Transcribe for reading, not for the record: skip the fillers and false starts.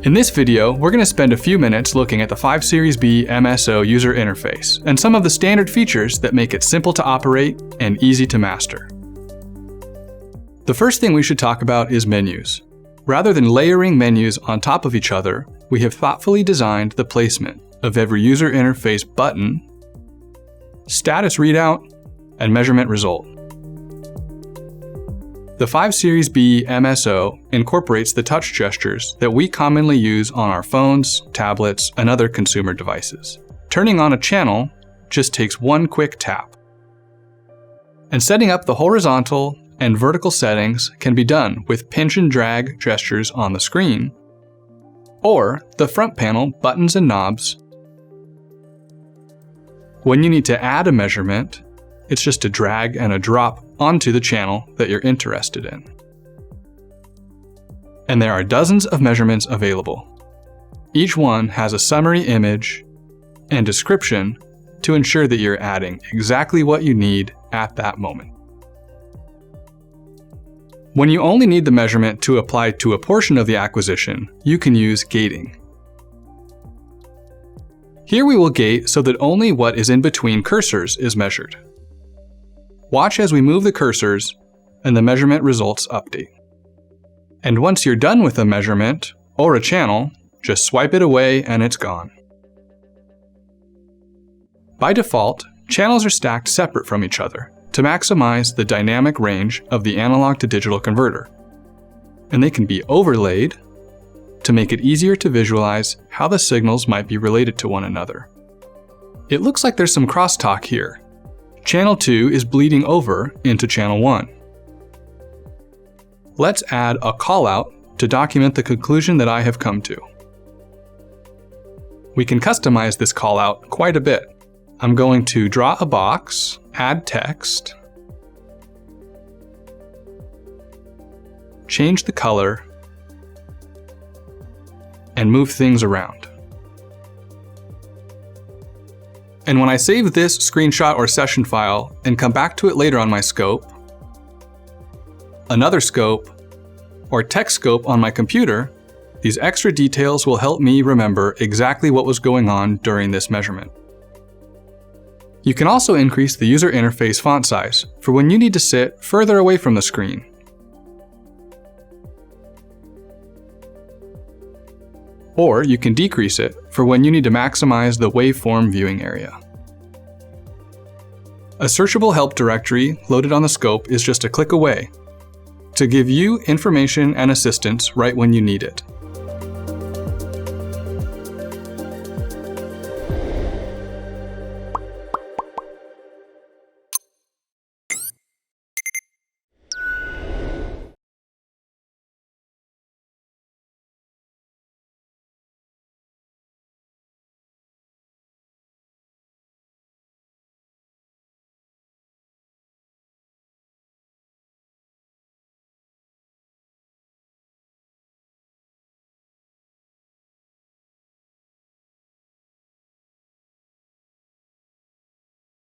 In this video, we're going to spend a few minutes looking at the Series B MSO user interface and some of the standard features that make it simple to operate and easy to master. The first thing we should talk about is menus. Rather than layering menus on top of each other, we have thoughtfully designed the placement of every user interface button, status readout, and measurement result. The Series B MSO incorporates the touch gestures that we commonly use on our phones, tablets, and other consumer devices. Turning on a channel just takes one quick tap. And setting up the horizontal and vertical settings can be done with pinch and drag gestures on the screen, or the front panel buttons and knobs. When you need to add a measurement, it's just a drag and a drop onto the channel that you're interested in. And there are dozens of measurements available. Each one has a summary image and description to ensure that you're adding exactly what you need at that moment. When you only need the measurement to apply to a portion of the acquisition, you can use gating. Here we will gate so that only what is in between cursors is measured. Watch as we move the cursors and the measurement results update. And once you're done with a measurement or a channel, just swipe it away and it's gone. By default, channels are stacked separate from each other to maximize the dynamic range of the analog to digital converter. And they can be overlaid to make it easier to visualize how the signals might be related to one another. It looks like there's some crosstalk here. Channel 2 is bleeding over into Channel 1. Let's add a callout to document the conclusion that I have come to. We can customize this callout quite a bit. I'm going to draw a box, add text, change the color, and move things around. And when I save this screenshot or session file and come back to it later on my scope, another scope, or TekScope on my computer, these extra details will help me remember exactly what was going on during this measurement. You can also increase the user interface font size for when you need to sit further away from the screen. Or you can decrease it for when you need to maximize the waveform viewing area. A searchable help directory loaded on the scope is just a click away to give you information and assistance right when you need it.